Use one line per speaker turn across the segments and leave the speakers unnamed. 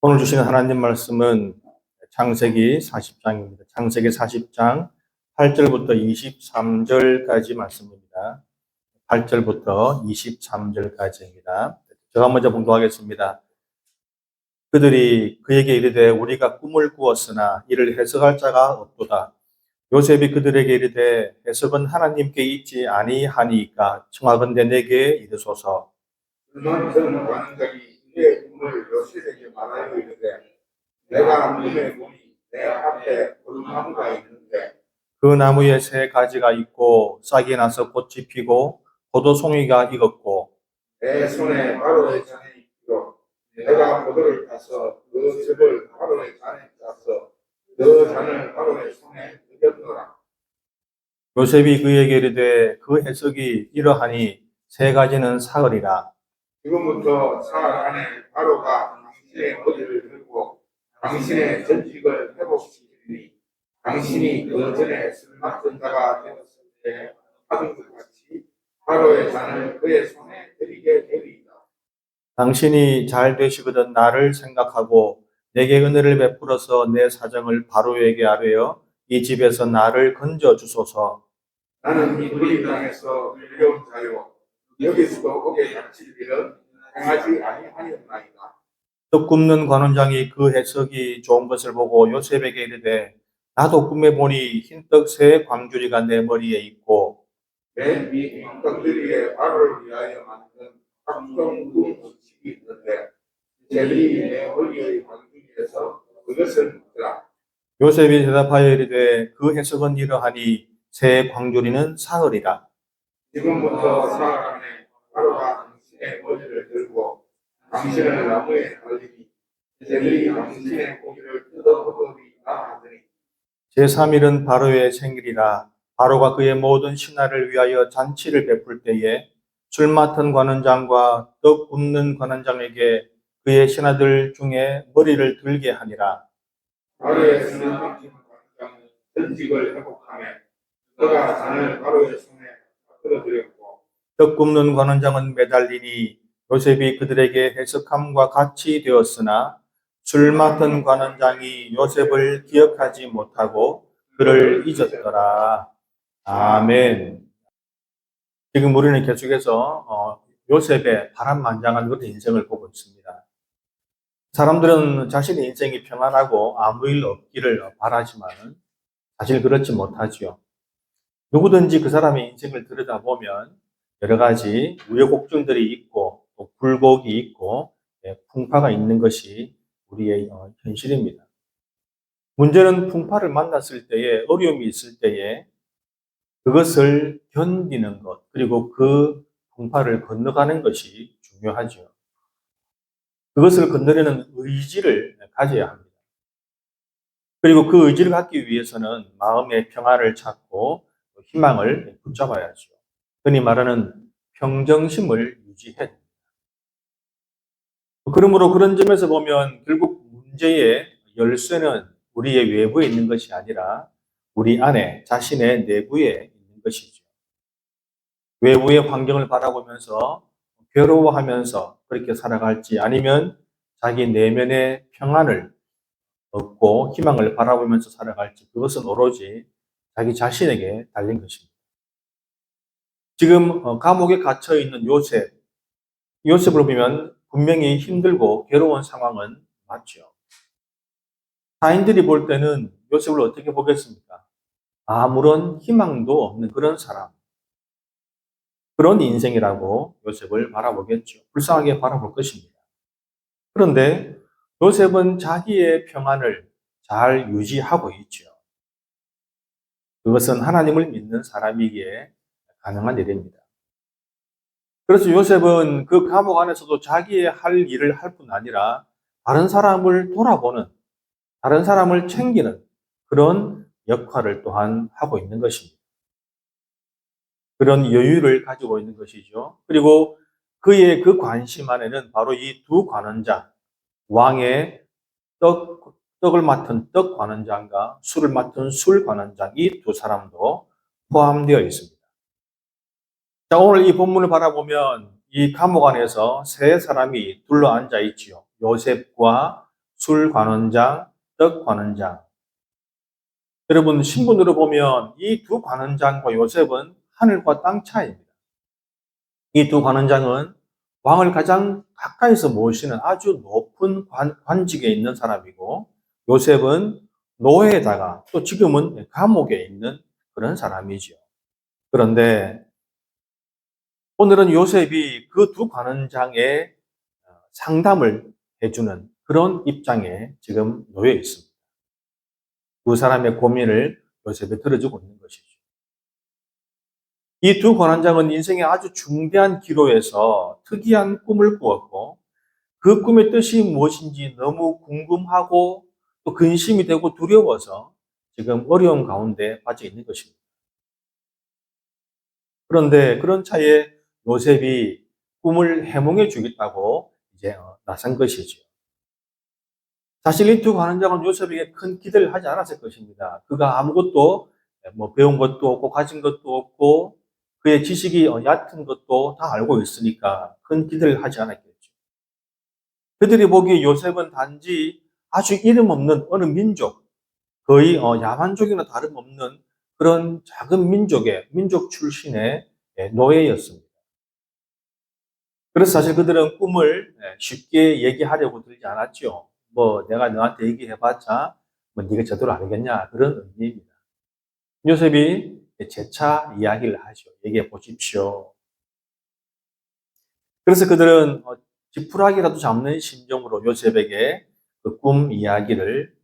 오늘 주시는 하나님 말씀은 창세기 40장입니다. 창세기 40장 8절부터 23절까지 말씀입니다. 8절부터 23절까지입니다. 제가 먼저 봉독하겠습니다. 그들이 그에게 이르되 우리가 꿈을 꾸었으나 이를 해석할 자가 없도다. 요셉이 그들에게 이르되 해석은 하나님께 있지 아니하니까 청하건대 내게 이르소서.
저는 왕들이 그의 꿈을 요셉에게 말하여 이르되 내가 꿈에 보니 내 앞에 꿀나무가 있는데
그 나무에 세 가지가 있고 싹이 나서 꽃이 피고 포도송이가 익었고
내 손에 바로의 잔에 있고 내가 포도를 따서 그 즙을 바로의 잔에 짜서 그 잔을 바로의 손에 넣었노라.
요셉이 그에게 이르되 그 해석이 이러하니 세 가지는 사흘이라.
지금부터 사흘 안에 바로가 당신의 머리를 들고 당신의 전직을 회복시키니 당신이 그 전에 술 맡은 자가 되었을 때 하던 것 같이 바로의 잔을 그의 손에 드리게 되리이다.
당신이 잘 되시거든 나를 생각하고 내게 은혜를 베풀어서 내 사정을 바로에게 아뢰어 이 집에서 나를 건져 주소서.
나는 이브리 땅에서 밀려온 자요 여기서도 오게 닥칠 일은 행하지 아니하였나이다.
떡 굽는 관원장이 그 해석이 좋은 것을 보고 요셉에게 이르되 나도 꿈에 보니 흰떡 세 광주리가 내 머리에 있고
맨 위 떡들이에 바로를 위하여 만든 각종 음식이 있는데 쟤들이 내 머리의 광주리에서 그것을 먹더라.
요셉이 대답하여 이르되 그 해석은 이러하니 새 광주리는 사흘이라.
지금부터 사흘 안에 바로가 당신의 머리를 들고 당신을 나무에 걸리니 쟤들이 당신의 고기를 뜯어 먹으리라 하더니
제3일은 바로의 생일이라. 바로가 그의 모든 신하를 위하여 잔치를 베풀 때에 술 맡은 관원장과 떡 굽는 관원장에게 그의 신하들 중에 머리를 들게 하니라.
바로의 신하 당신은 전직을 회복하며 그가 잔을 바로의 손에 끌어들였고
떡 굽는 관원장은 매달리니 요셉이 그들에게 해석함과 같이 되었으나 술 맡은 관원장이 요셉을 기억하지 못하고 그를 잊었더라. 아멘. 지금 우리는 계속해서 요셉의 파란만장한 그런 인생을 보고 있습니다. 사람들은 자신의 인생이 평안하고 아무 일 없기를 바라지만 사실 그렇지 못하지요. 누구든지 그 사람의 인생을 들여다보면 여러 가지 우여곡절들이 있고 또 굴곡이 있고 풍파가 있는 것이 우리의 현실입니다. 문제는 풍파를 만났을 때에 어려움이 있을 때에 그것을 견디는 것 그리고 그 풍파를 건너가는 것이 중요하죠. 그것을 건너려는 의지를 가져야 합니다. 그리고 그 의지를 갖기 위해서는 마음의 평화를 찾고 희망을 붙잡아야죠. 흔히 말하는 평정심을 유지해야 됩니다. 그러므로 그런 점에서 보면 결국 문제의 열쇠는 우리의 외부에 있는 것이 아니라 우리 안에 자신의 내부에 있는 것이죠. 외부의 환경을 바라보면서 괴로워하면서 그렇게 살아갈지 아니면 자기 내면의 평안을 얻고 희망을 바라보면서 살아갈지 그것은 오로지 자기 자신에게 달린 것입니다. 지금 감옥에 갇혀 있는 요셉을 보면 분명히 힘들고 괴로운 상황은 맞죠. 타인들이 볼 때는 요셉을 어떻게 보겠습니까? 아무런 희망도 없는 그런 사람, 그런 인생이라고 요셉을 바라보겠죠. 불쌍하게 바라볼 것입니다. 그런데 요셉은 자기의 평안을 잘 유지하고 있죠. 그것은 하나님을 믿는 사람이기에 가능한 일입니다. 그래서 요셉은 그 감옥 안에서도 자기의 할 일을 할 뿐 아니라 다른 사람을 돌아보는, 다른 사람을 챙기는 그런 역할을 또한 하고 있는 것입니다. 그런 여유를 가지고 있는 것이죠. 그리고 그의 그 관심 안에는 바로 이 두 관원장, 왕의 떡을 맡은 떡 관원장과 술을 맡은 술 관원장, 이 두 사람도 포함되어 있습니다. 자, 오늘 이 본문을 바라보면 이 감옥 안에서 세 사람이 둘러앉아 있지요. 요셉과 술 관원장, 떡 관원장. 여러분 신분으로 보면 이 두 관원장과 요셉은 하늘과 땅 차이입니다. 이 두 관원장은 왕을 가장 가까이서 모시는 아주 높은 관직에 있는 사람이고 요셉은 노예에다가 또 지금은 감옥에 있는 그런 사람이죠. 그런데 오늘은 요셉이 그 두 관원장의 상담을 해주는 그런 입장에 지금 놓여 있습니다. 두 사람의 고민을 요셉이 들어주고 있는 것이죠. 이 두 관원장은 인생의 아주 중대한 기로에서 특이한 꿈을 꾸었고 그 꿈의 뜻이 무엇인지 너무 궁금하고 또 근심이 되고 두려워서 지금 어려운 가운데 빠져 있는 것입니다. 그런데 그런 차에 요셉이 꿈을 해몽해 주겠다고 이제 나선 것이죠. 사실 이 두 관원장은 요셉에게 큰 기대를 하지 않았을 것입니다. 그가 아무것도 배운 것도 없고 가진 것도 없고 그의 지식이 얕은 것도 다 알고 있으니까 큰 기대를 하지 않았겠죠. 그들이 보기에 요셉은 단지 아주 이름 없는 어느 민족, 거의 야만족이나 다름없는 그런 작은 민족 출신의 노예였습니다. 그래서 사실 그들은 꿈을 쉽게 얘기하려고 들지 않았죠. 내가 너한테 얘기해봤자 네가 제대로 알겠냐 그런 의미입니다. 요셉이 재차 이야기를 하죠. 얘기해 보십시오. 그래서 그들은 지푸라기라도 잡는 심정으로 요셉에게 그 꿈 이야기를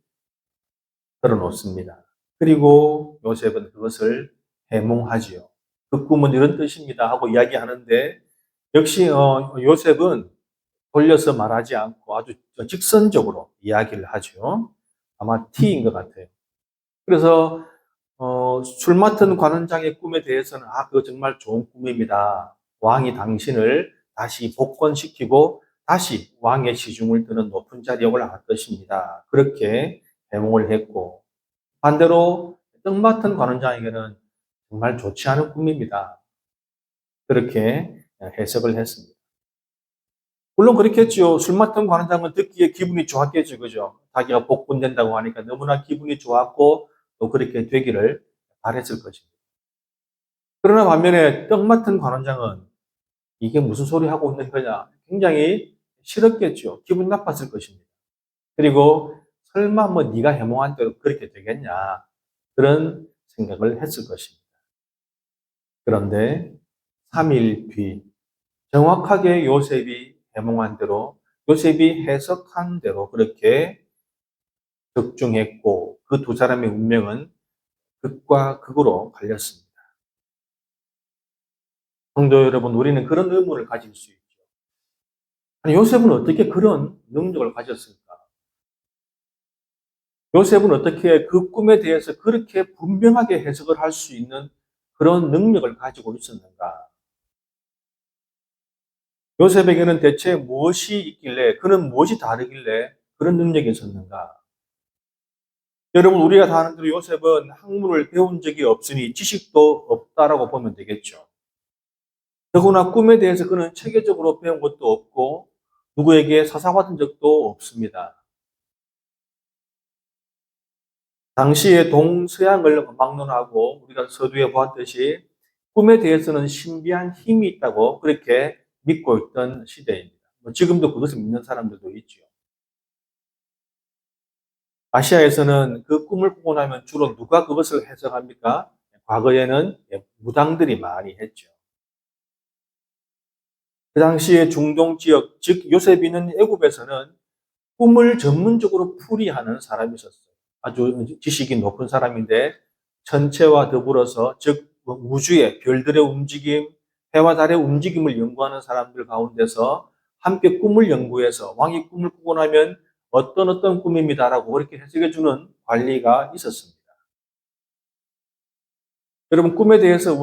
들어놓습니다. 그리고 요셉은 그것을 해몽하지요. 그 꿈은 이런 뜻입니다 하고 이야기하는데 역시 요셉은 돌려서 말하지 않고 아주 직선적으로 이야기를 하죠. 아마 T인 것 같아요. 그래서 술 맡은 관원장의 꿈에 대해서는 그거 정말 좋은 꿈입니다. 왕이 당신을 다시 복권시키고 다시 왕의 시중을 드는 높은 자리에 올라갈 것입니다. 그렇게 해몽을 했고 반대로 떡 맡은 관원장에게는 정말 좋지 않은 꿈입니다. 그렇게 해석을 했습니다. 물론 그렇겠죠. 술 맡은 관원장은 듣기에 기분이 좋았겠죠. 그죠? 자기가 복권된다고 하니까 너무나 기분이 좋았고 또 그렇게 되기를 바랬을 것입니다. 그러나 반면에 떡 맡은 관원장은 이게 무슨 소리 하고 있는 거냐? 굉장히 싫었겠죠. 기분 나빴을 것입니다. 그리고 설마 네가 해몽한 대로 그렇게 되겠냐? 그런 생각을 했을 것입니다. 그런데 3일 뒤 정확하게 요셉이 해몽한 대로 요셉이 해석한 대로 그렇게 적중했고 그 두 사람의 운명은 극과 극으로 갈렸습니다. 성도 여러분, 우리는 그런 의문을 가질 수 있죠. 아니, 요셉은 어떻게 그런 능력을 가졌을까? 요셉은 어떻게 그 꿈에 대해서 그렇게 분명하게 해석을 할 수 있는 그런 능력을 가지고 있었는가? 요셉에게는 대체 무엇이 있길래, 그는 무엇이 다르길래 그런 능력이 있었는가? 여러분, 우리가 다 아는 대로 요셉은 학문을 배운 적이 없으니 지식도 없다라고 보면 되겠죠. 더구나 꿈에 대해서 그는 체계적으로 배운 것도 없고 누구에게 사사받은 적도 없습니다. 당시의 동서양을 막론하고 우리가 서두에 보았듯이 꿈에 대해서는 신비한 힘이 있다고 그렇게 믿고 있던 시대입니다. 지금도 그것을 믿는 사람들도 있죠. 아시아에서는 그 꿈을 꾸고 나면 주로 누가 그것을 해석합니까? 과거에는 무당들이 많이 했죠. 그 당시에 중동 지역, 즉 요셉이 있는 애굽에서는 꿈을 전문적으로 풀이하는 사람이 있었어요. 아주 지식이 높은 사람인데 천체와 더불어서 즉 우주의 별들의 움직임, 해와 달의 움직임을 연구하는 사람들 가운데서 함께 꿈을 연구해서 왕이 꿈을 꾸고 나면 어떤 꿈입니다라고 그렇게 해석해주는 관리가 있었습니다. 여러분 꿈에 대해서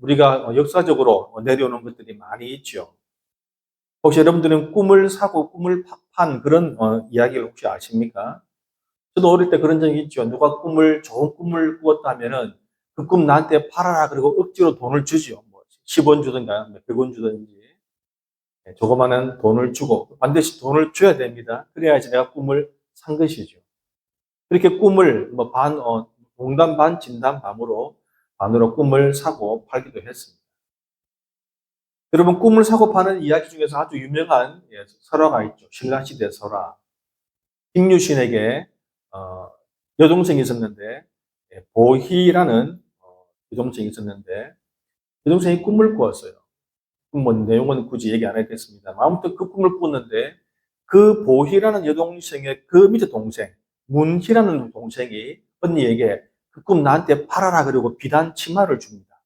우리가 역사적으로 내려오는 것들이 많이 있죠. 혹시 여러분들은 꿈을 사고 꿈을 판 그런 이야기를 혹시 아십니까? 저도 어릴 때 그런 적이 있죠. 누가 좋은 꿈을 꾸었다 하면은 그 꿈 나한테 팔아라 그리고 억지로 돈을 주죠. 10원 주든가 100원 주든지. 조그마한 돈을 주고 반드시 돈을 줘야 됩니다. 그래야지 내가 꿈을 산 것이죠. 그렇게 꿈을 농담 반 진담 반으로 꿈을 사고 팔기도 했습니다. 여러분, 꿈을 사고 파는 이야기 중에서 아주 유명한 설화가 있죠. 신라시대 설화. 김유신에게 여동생이 있었는데 보희라는 여동생이 있었는데 여동생이 꿈을 꾸었어요. 내용은 굳이 얘기 안 하겠습니다. 아무튼 그 꿈을 꿨는데 그 보희라는 여동생의 그 밑에 동생 문희라는 동생이 언니에게 그 꿈 나한테 팔아라 그러고 비단 치마를 줍니다.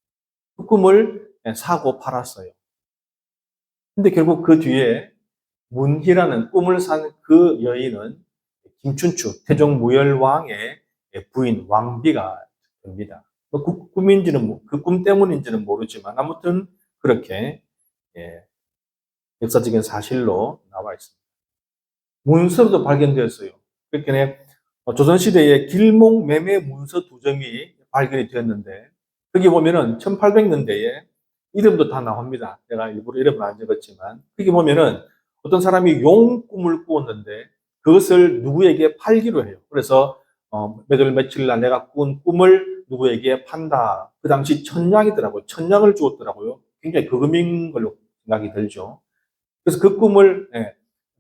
그 꿈을 사고 팔았어요. 근데 결국 그 뒤에 문희라는 꿈을 산 그 여인은 김춘추 태종무열왕의 부인 왕비가 됩니다. 그 꿈 때문인지는 모르지만 아무튼 그렇게 역사적인 사실로 나와 있습니다. 문서도 발견되었어요. 그렇게 조선시대에 길목 매매 문서 2점이 발견이 되었는데 거기 보면은 1800년대에 이름도 다 나옵니다. 제가 일부러 이름을 안 적었지만 거기 보면은 어떤 사람이 용 꿈을 꾸었는데 그것을 누구에게 팔기로 해요. 그래서 몇월 며칠 날 내가 꾼 꿈을 누구에게 판다. 그 당시 1000냥이더라고요. 1000냥을 주었더라고요. 굉장히 거금인 걸로 생각이 들죠. 그래서 그 꿈을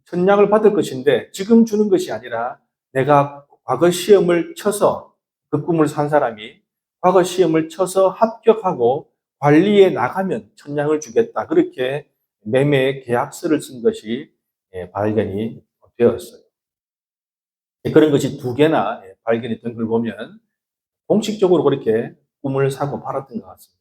1000냥을 받을 것인데 지금 주는 것이 아니라 내가 과거 시험을 쳐서 그 꿈을 산 사람이 과거 시험을 쳐서 합격하고 관리에 나가면 1000냥을 주겠다. 그렇게 매매 계약서를 쓴 것이 발견이 되었어요. 그런 것이 2개나 발견이 된 걸 보면 공식적으로 그렇게 꿈을 사고 팔았던 것 같습니다.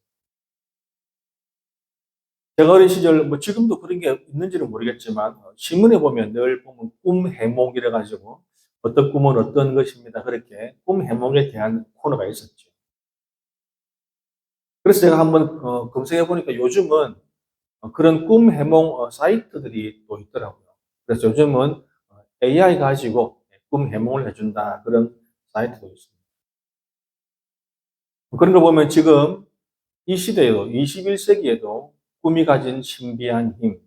제가 어린 시절, 지금도 그런 게 있는지는 모르겠지만, 신문에 보면 늘 보면 꿈 해몽이라 가지고, 어떤 꿈은 어떤 것입니다. 그렇게 꿈 해몽에 대한 코너가 있었죠. 그래서 제가 한번 검색해 보니까 요즘은 그런 꿈 해몽 사이트들이 또 있더라고요. 그래서 요즘은 AI 가지고 꿈 해몽을 해준다. 그런 사이트도 있습니다. 그런 거 보면 지금 이 시대에도, 21세기에도 꿈이 가진 신비한 힘,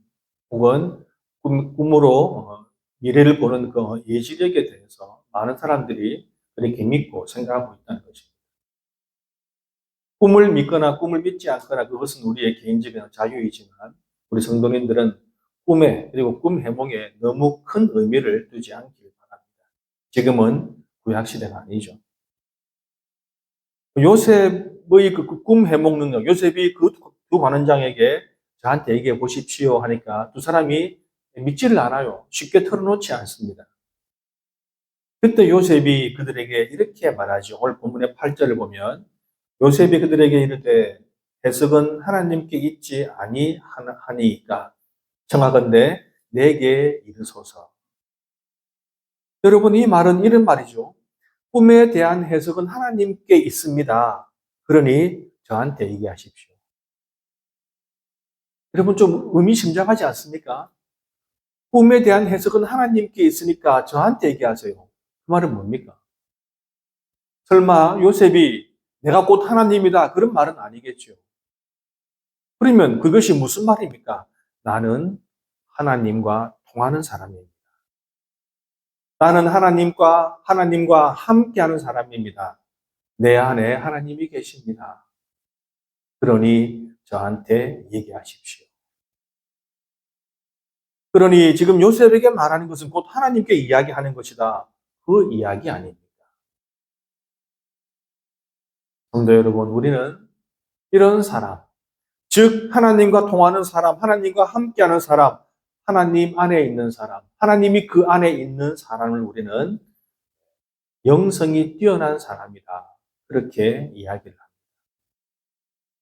혹은 꿈으로 미래를 보는 그 예지력에 대해서 많은 사람들이 그렇게 믿고 생각하고 있다는 것입니다. 꿈을 믿거나 꿈을 믿지 않거나 그것은 우리의 개인적인 자유이지만 우리 성도님들은 꿈에 그리고 꿈 해몽에 너무 큰 의미를 두지 않길 바랍니다. 지금은 구약시대가 아니죠. 요셉의 그 꿈 해몽 능력, 요셉이 그 두 관원장에게 저한테 얘기해 보십시오 하니까 두 사람이 믿지를 않아요. 쉽게 털어놓지 않습니다. 그때 요셉이 그들에게 이렇게 말하죠. 오늘 본문의 8절을 보면 요셉이 그들에게 이르되 해석은 하나님께 있지 아니하니까 청하건대 내게 이르소서. 여러분, 이 말은 이런 말이죠. 꿈에 대한 해석은 하나님께 있습니다. 그러니 저한테 얘기하십시오. 여러분, 좀 의미심장하지 않습니까? 꿈에 대한 해석은 하나님께 있으니까 저한테 얘기하세요. 그 말은 뭡니까? 설마 요셉이 내가 곧 하나님이다 그런 말은 아니겠죠. 그러면 그것이 무슨 말입니까? 나는 하나님과 통하는 사람입니다. 나는 하나님과 함께하는 사람입니다. 내 안에 하나님이 계십니다. 그러니 저한테 얘기하십시오. 그러니 지금 요셉에게 말하는 것은 곧 하나님께 이야기하는 것이다. 그 이야기 아닙니다. 성도 여러분, 우리는 이런 사람, 즉 하나님과 통하는 사람, 하나님과 함께하는 사람, 하나님 안에 있는 사람, 하나님이 그 안에 있는 사람을 우리는 영성이 뛰어난 사람이다. 그렇게 이야기를 합니다.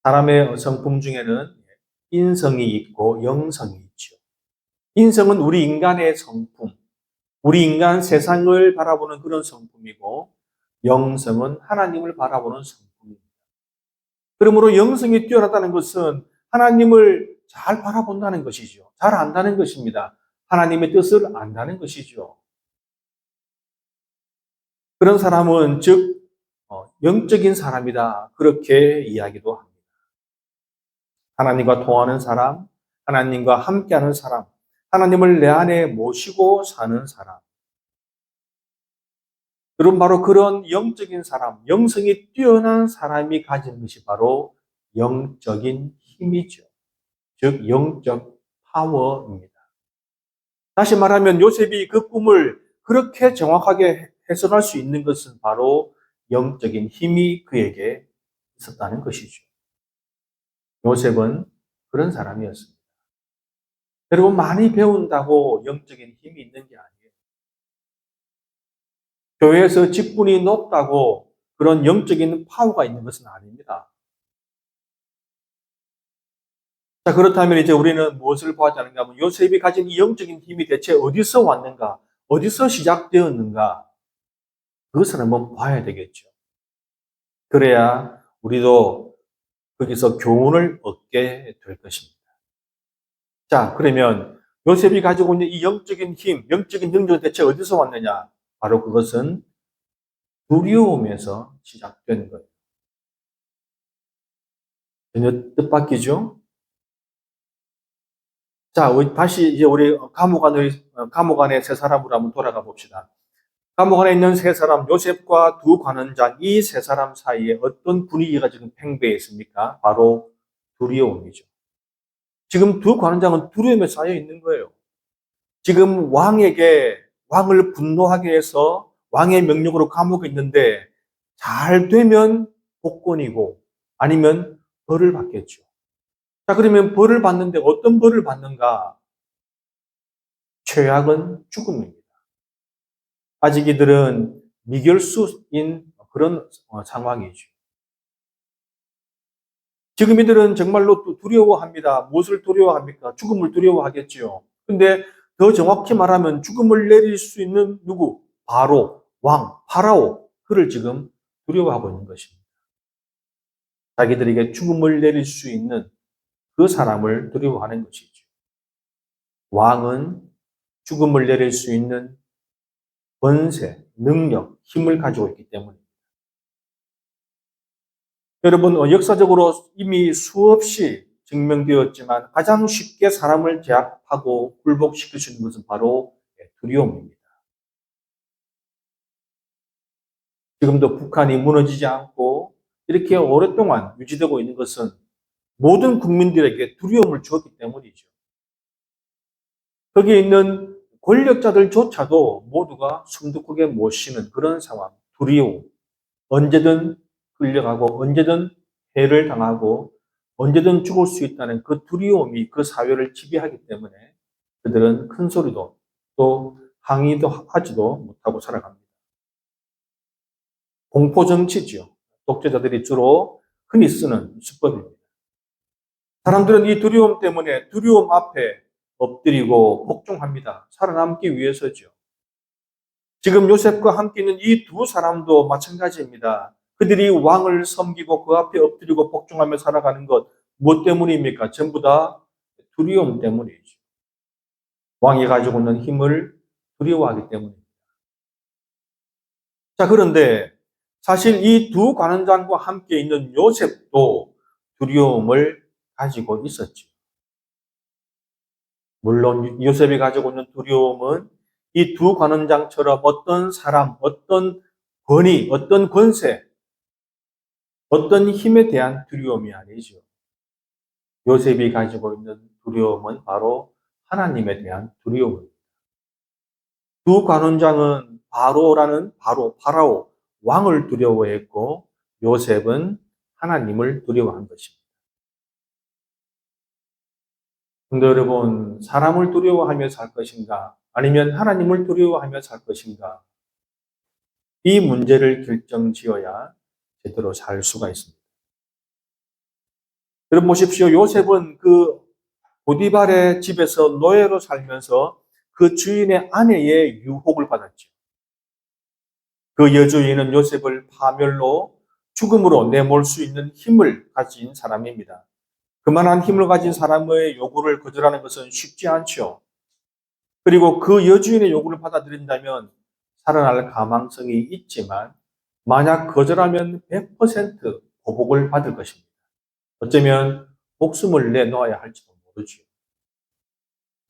사람의 성품 중에는 인성이 있고 영성이 있죠. 인성은 우리 인간의 성품, 우리 인간 세상을 바라보는 그런 성품이고 영성은 하나님을 바라보는 성품입니다. 그러므로 영성이 뛰어나다는 것은 하나님을 잘 바라본다는 것이죠. 잘 안다는 것입니다. 하나님의 뜻을 안다는 것이죠. 그런 사람은 즉 영적인 사람이다. 그렇게 이야기도 합니다. 하나님과 통하는 사람, 하나님과 함께하는 사람, 하나님을 내 안에 모시고 사는 사람. 여러분, 바로 그런 영적인 사람, 영성이 뛰어난 사람이 가진 것이 바로 영적인 힘이죠. 즉, 영적 파워입니다. 다시 말하면 요셉이 그 꿈을 그렇게 정확하게 해석할 수 있는 것은 바로 영적인 힘이 그에게 있었다는 것이죠. 요셉은 그런 사람이었습니다. 여러분, 많이 배운다고 영적인 힘이 있는 게 아니에요. 교회에서 직분이 높다고 그런 영적인 파워가 있는 것은 아닙니다. 자, 그렇다면 이제 우리는 무엇을 보았다는가 하면 요셉이 가진 이 영적인 힘이 대체 어디서 왔는가? 어디서 시작되었는가? 그것을 한번 봐야 되겠죠. 그래야 우리도 거기서 교훈을 얻게 될 것입니다. 자, 그러면 요셉이 가지고 있는 이 영적인 힘, 영적인 능력은 대체 어디서 왔느냐? 바로 그것은 두려움에서 시작된 거예요. 전혀 뜻밖이죠? 자, 다시 이제 우리 감옥 안에 세 사람으로 한번 돌아가 봅시다. 감옥 안에 있는 세 사람, 요셉과 두 관원장, 이 세 사람 사이에 어떤 분위기가 지금 팽배해 있습니까? 바로 두려움이죠. 지금 두 관원장은 두려움에 쌓여 있는 거예요. 지금 왕을 분노하게 해서 왕의 명령으로 감옥에 있는데 잘 되면 복권이고 아니면 벌을 받겠죠. 자, 그러면 벌을 받는데 어떤 벌을 받는가? 최악은 죽음입니다. 아직 이들은 미결수인 그런 상황이죠. 지금 이들은 정말로 두려워합니다. 무엇을 두려워합니까? 죽음을 두려워하겠지요. 근데 더 정확히 말하면 죽음을 내릴 수 있는 누구? 바로 왕, 파라오. 그를 지금 두려워하고 있는 것입니다. 자기들에게 죽음을 내릴 수 있는 그 사람을 두려워하는 것이죠. 왕은 죽음을 내릴 수 있는 권세, 능력, 힘을 가지고 있기 때문입니다. 여러분, 역사적으로 이미 수없이 증명되었지만 가장 쉽게 사람을 제압하고 굴복시킬 수 있는 것은 바로 두려움입니다. 지금도 북한이 무너지지 않고 이렇게 오랫동안 유지되고 있는 것은 모든 국민들에게 두려움을 주었기 때문이죠. 거기에 있는 권력자들조차도 모두가 숨도 크게 못 쉬는 그런 상황, 두려움, 언제든 끌려가고 언제든 해를 당하고 언제든 죽을 수 있다는 그 두려움이 그 사회를 지배하기 때문에 그들은 큰 소리도 또 항의도 하지도 못하고 살아갑니다. 공포정치지요. 독재자들이 주로 흔히 쓰는 수법입니다. 사람들은 이 두려움 때문에 두려움 앞에 엎드리고 복종합니다. 살아남기 위해서죠. 지금 요셉과 함께 있는 이 두 사람도 마찬가지입니다. 그들이 왕을 섬기고 그 앞에 엎드리고 복종하며 살아가는 것, 무엇 때문입니까? 전부 다 두려움 때문이죠. 왕이 가지고 있는 힘을 두려워하기 때문입니다. 자, 그런데 사실 이 두 관원장과 함께 있는 요셉도 두려움을 가지고 있었죠. 물론 요셉이 가지고 있는 두려움은 이 두 관원장처럼 어떤 사람, 어떤 권위, 어떤 권세, 어떤 힘에 대한 두려움이 아니죠. 요셉이 가지고 있는 두려움은 바로 하나님에 대한 두려움입니다. 두 관원장은 파라오, 왕을 두려워했고 요셉은 하나님을 두려워한 것입니다. 근데 여러분, 사람을 두려워하며 살 것인가? 아니면 하나님을 두려워하며 살 것인가? 이 문제를 결정지어야 제대로 살 수가 있습니다. 여러분 보십시오. 요셉은 그 보디발의 집에서 노예로 살면서 그 주인의 아내의 유혹을 받았죠. 그 여주인은 요셉을 파멸로 죽음으로 내몰 수 있는 힘을 가진 사람입니다. 그만한 힘을 가진 사람의 요구를 거절하는 것은 쉽지 않죠. 그리고 그 여주인의 요구를 받아들인다면 살아날 가망성이 있지만 만약 거절하면 100% 보복을 받을 것입니다. 어쩌면 목숨을 내놓아야 할지도 모르죠.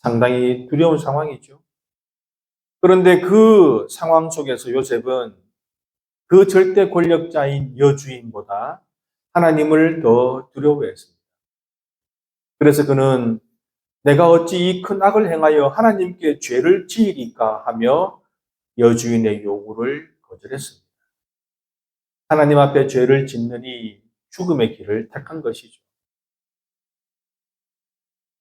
상당히 두려운 상황이죠. 그런데 그 상황 속에서 요셉은 그 절대 권력자인 여주인보다 하나님을 더 두려워했습니다. 그래서 그는 내가 어찌 이 큰 악을 행하여 하나님께 죄를 지으리까 하며 여주인의 요구를 거절했습니다. 하나님 앞에 죄를 짓느니 죽음의 길을 택한 것이죠.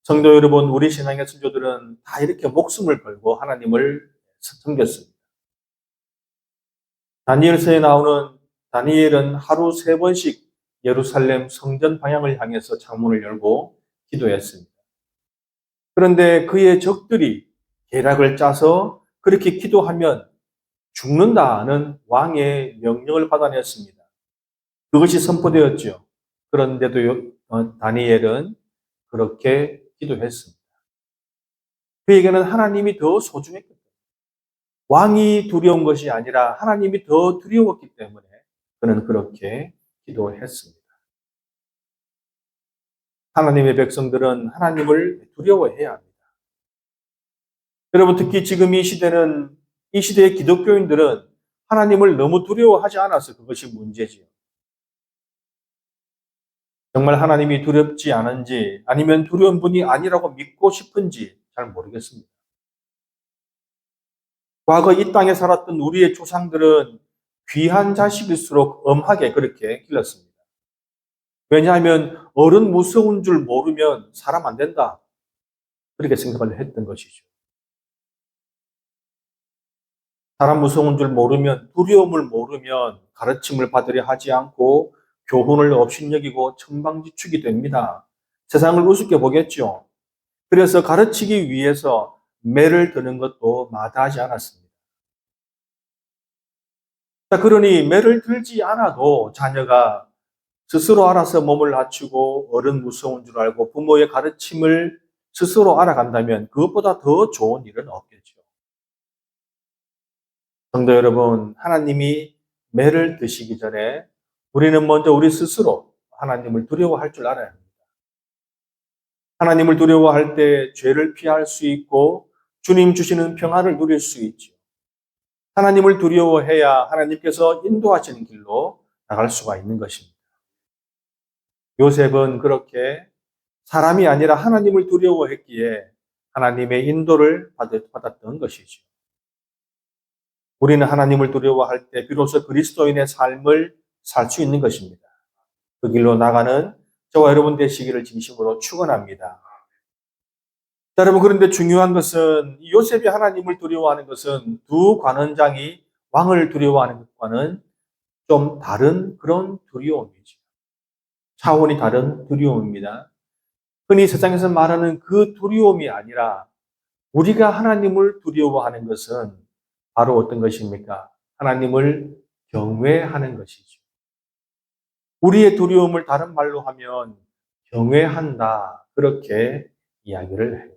성도 여러분, 우리 신앙의 선조들은 다 이렇게 목숨을 걸고 하나님을 섬겼습니다. 다니엘서에 나오는 다니엘은 하루 3번씩 예루살렘 성전 방향을 향해서 창문을 열고 기도했습니다. 그런데 그의 적들이 계략을 짜서 그렇게 기도하면 죽는다는 왕의 명령을 받아냈습니다. 그것이 선포되었죠. 그런데도 다니엘은 그렇게 기도했습니다. 그에게는 하나님이 더 소중했거든요. 왕이 두려운 것이 아니라 하나님이 더 두려웠기 때문에 그는 그렇게 기도했습니다. 하나님의 백성들은 하나님을 두려워해야 합니다. 여러분, 특히 지금 이 시대는, 이 시대의 기독교인들은 하나님을 너무 두려워하지 않아서 그것이 문제지요. 정말 하나님이 두렵지 않은지 아니면 두려운 분이 아니라고 믿고 싶은지 잘 모르겠습니다. 과거 이 땅에 살았던 우리의 조상들은 귀한 자식일수록 엄하게 그렇게 길렀습니다. 왜냐하면 어른 무서운 줄 모르면 사람 안 된다. 그렇게 생각을 했던 것이죠. 사람 무서운 줄 모르면, 두려움을 모르면 가르침을 받으려 하지 않고 교훈을 업신여기고 천방지축이 됩니다. 세상을 우습게 보겠죠. 그래서 가르치기 위해서 매를 드는 것도 마다하지 않았습니다. 자, 그러니 매를 들지 않아도 자녀가 스스로 알아서 몸을 낮추고 어른 무서운 줄 알고 부모의 가르침을 스스로 알아간다면 그것보다 더 좋은 일은 없겠죠. 성도 여러분, 하나님이 매를 드시기 전에 우리는 먼저 우리 스스로 하나님을 두려워할 줄 알아야 합니다. 하나님을 두려워할 때 죄를 피할 수 있고 주님 주시는 평안을 누릴 수 있죠. 하나님을 두려워해야 하나님께서 인도하시는 길로 나갈 수가 있는 것입니다. 요셉은 그렇게 사람이 아니라 하나님을 두려워했기에 하나님의 인도를 받았던 것이죠. 우리는 하나님을 두려워할 때 비로소 그리스도인의 삶을 살 수 있는 것입니다. 그 길로 나가는 저와 여러분 되시기를 진심으로 축원합니다. 자, 여러분, 그런데 중요한 것은 요셉이 하나님을 두려워하는 것은 두 관원장이 왕을 두려워하는 것과는 좀 다른 그런 두려움이죠. 차원이 다른 두려움입니다. 흔히 세상에서 말하는 그 두려움이 아니라 우리가 하나님을 두려워하는 것은 바로 어떤 것입니까? 하나님을 경외하는 것이죠. 우리의 두려움을 다른 말로 하면 경외한다. 그렇게 이야기를 해요.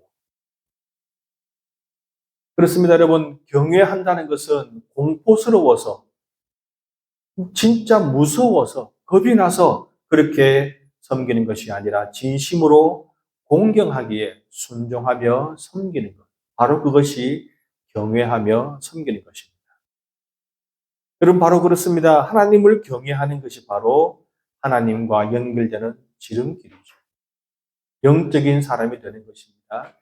그렇습니다, 여러분. 경외한다는 것은 공포스러워서, 진짜 무서워서, 겁이 나서 그렇게 섬기는 것이 아니라 진심으로 공경하기에 순종하며 섬기는 것. 바로 그것이 경외하며 섬기는 것입니다. 여러분, 바로 그렇습니다. 하나님을 경외하는 것이 바로 하나님과 연결되는 지름길이죠. 영적인 사람이 되는 것입니다.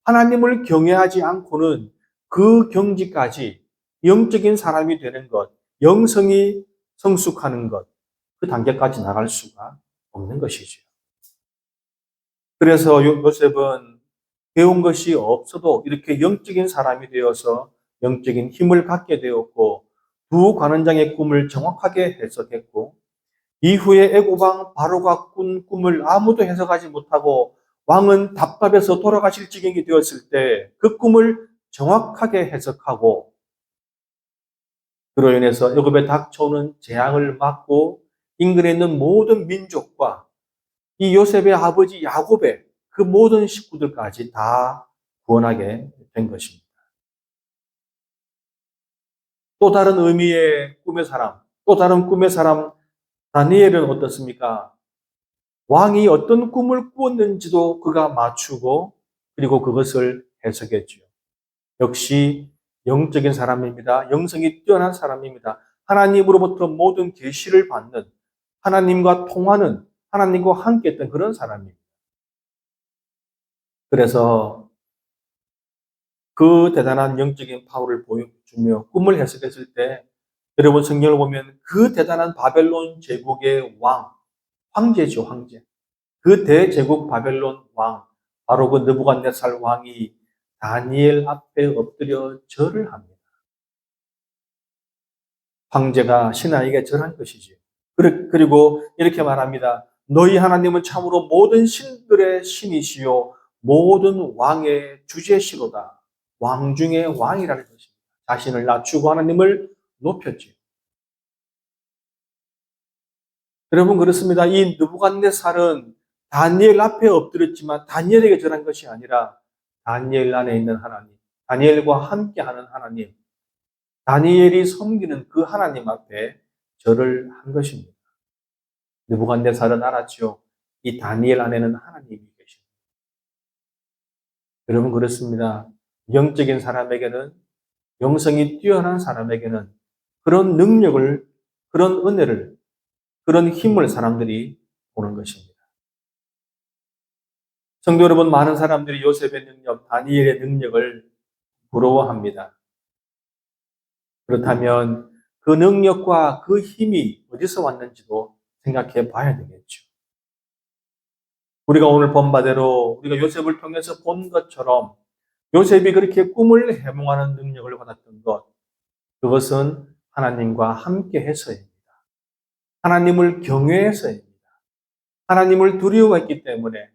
하나님을 경외하지 않고는 그 경지까지 영적인 사람이 되는 것, 영성이 성숙하는 것, 그 단계까지 나갈 수가 없는 것이죠. 그래서 요셉은 배운 것이 없어도 이렇게 영적인 사람이 되어서 영적인 힘을 갖게 되었고 두 관원장의 꿈을 정확하게 해석했고 이후에 애고방 바로가 꾼 꿈을 아무도 해석하지 못하고 왕은 답답해서 돌아가실 지경이 되었을 때 그 꿈을 정확하게 해석하고 그로 인해서 애굽에 닥쳐오는 재앙을 막고 인근에 있는 모든 민족과 이 요셉의 아버지 야곱의 그 모든 식구들까지 다 구원하게 된 것입니다. 또 다른 의미의 꿈의 사람, 또 다른 꿈의 사람 다니엘은 어떻습니까? 왕이 어떤 꿈을 꾸었는지도 그가 맞추고 그리고 그것을 해석했죠. 역시 영적인 사람입니다. 영성이 뛰어난 사람입니다. 하나님으로부터 모든 계시를 받는, 하나님과 통하는, 하나님과 함께 했던 그런 사람입니다. 그래서 그 대단한 영적인 파워를 보여주며 꿈을 해석했을 때 여러분 성경을 보면 그 대단한 바벨론 제국의 왕, 황제죠, 황제. 그 대제국 바벨론 왕, 바로 그 느부갓네살 왕이 다니엘 앞에 엎드려 절을 합니다. 황제가 신하에게 절한 것이지요. 그리고 이렇게 말합니다. 너희 하나님은 참으로 모든 신들의 신이시요 모든 왕의 주제시로다. 왕 중에 왕이라는 것입니다. 자신을 낮추고 하나님을 높였지요. 여러분 그렇습니다. 이 느부갓네살은 다니엘 앞에 엎드렸지만 다니엘에게 절한 것이 아니라 다니엘 안에 있는 하나님, 다니엘과 함께하는 하나님, 다니엘이 섬기는 그 하나님 앞에 절을 한 것입니다. 느부갓네살은 알았죠. 이 다니엘 안에는 하나님이 계십니다. 여러분 그렇습니다. 영적인 사람에게는, 영성이 뛰어난 사람에게는 그런 능력을, 그런 은혜를, 그런 힘을 사람들이 보는 것입니다. 성도 여러분, 많은 사람들이 요셉의 능력, 다니엘의 능력을 부러워합니다. 그렇다면 그 능력과 그 힘이 어디서 왔는지도 생각해 봐야 되겠죠. 우리가 오늘 본 바대로 우리가 요셉을 통해서 본 것처럼 요셉이 그렇게 꿈을 해몽하는 능력을 받았던 것, 그것은 하나님과 함께 해서입니다. 하나님을 경외해서입니다. 하나님을 두려워했기 때문에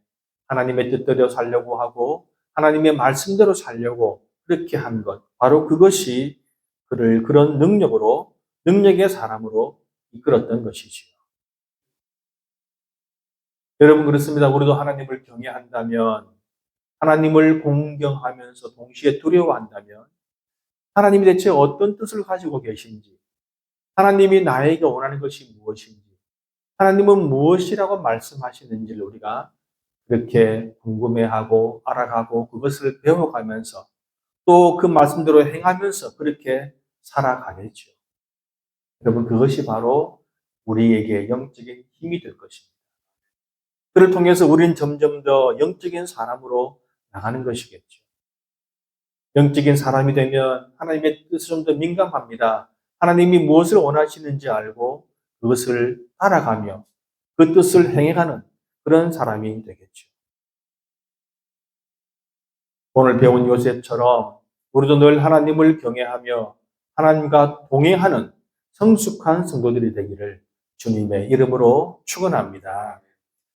하나님의 뜻대로 살려고 하고 하나님의 말씀대로 살려고 그렇게 한 것, 바로 그것이 그를 그런 능력으로, 능력의 사람으로 이끌었던 것이지요. 여러분 그렇습니다. 우리도 하나님을 경외한다면, 하나님을 공경하면서 동시에 두려워한다면 하나님이 대체 어떤 뜻을 가지고 계신지, 하나님이 나에게 원하는 것이 무엇인지, 하나님은 무엇이라고 말씀하시는지를 우리가 그렇게 궁금해하고 알아가고 그것을 배워가면서 또 그 말씀대로 행하면서 그렇게 살아가겠죠. 여러분 그것이 바로 우리에게 영적인 힘이 될 것입니다. 그를 통해서 우리는 점점 더 영적인 사람으로 나가는 것이겠죠. 영적인 사람이 되면 하나님의 뜻에 좀 더 민감합니다. 하나님이 무엇을 원하시는지 알고 그것을 따라가며 그 뜻을 행해가는 그런 사람이 되겠죠. 오늘 배운 요셉처럼 우리도 늘 하나님을 경외하며 하나님과 동행하는 성숙한 성도들이 되기를 주님의 이름으로 축원합니다.